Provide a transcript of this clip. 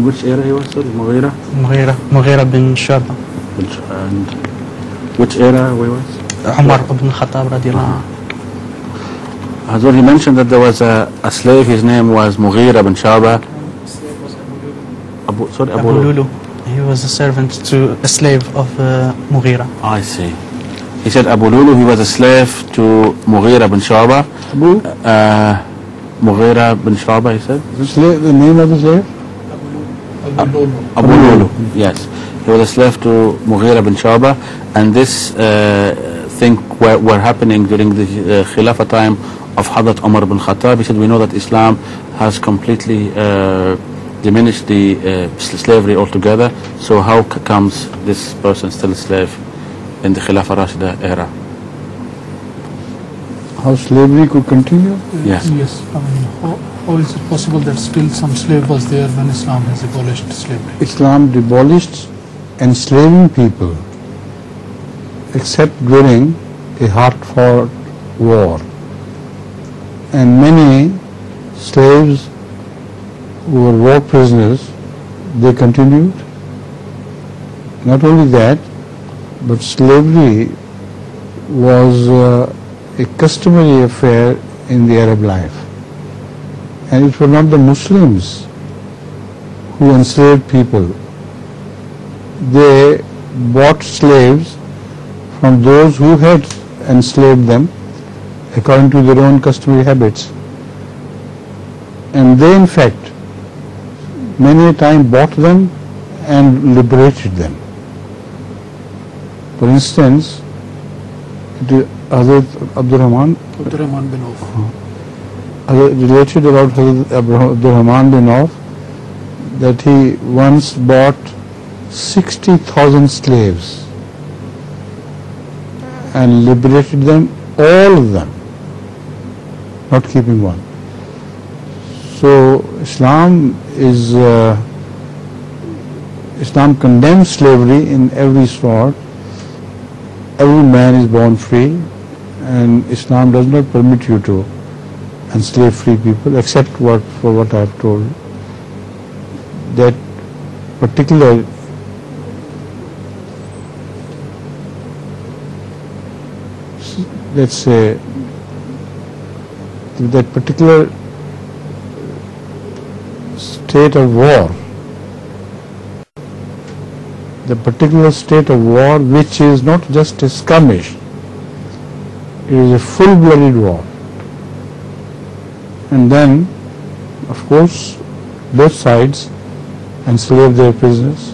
which era he was? Sorry, Mughira bin Shu'ba. And which era he was? Umar ibn Khattab radiallahu anhu. Hazur, he mentioned that there was a slave, his name was Mughira bin Shu'ba. Abu Lulu. He was a servant to a slave of Mughira. I see. He said Abu Lulu, he was a slave to Mughira bin Shu'ba. Mughira bin Shu'ba, he said. The name of the slave? Abu Lulu. Yes. He was a slave to Mughira bin Shu'ba, and this thing were happening during the Khilafah time of Hazrat Umar bin Khattab. He said, we know that Islam has completely diminished the slavery altogether, so how comes this person still a slave in the Khilafah Rashida era? How slavery could continue? Yes. Yes. I mean, how is it possible that still some slave was there when Islam has abolished slavery? Islam abolished enslaving people, except during a hard-fought war. And many slaves who were war prisoners, they continued. Not only that, but slavery was a customary affair in the Arab life. And it was not the Muslims who enslaved people. They bought slaves from those who had enslaved them according to their own customary habits. And they, in fact, many a time bought them and liberated them. For instance, Hazrat Abdurrahman bin Auf. Related about Hazrat Abdurrahman bin Auf that he once bought 60,000 slaves and liberated them, all of them, not keeping one. So Islam condemns slavery in every sort. Every man is born free, and Islam does not permit you to enslave free people, except for what I have told. That particular let's say that particular state of war, the particular state of war which is not just a skirmish, it is a full-blooded war. And then, of course, both sides enslave their prisoners.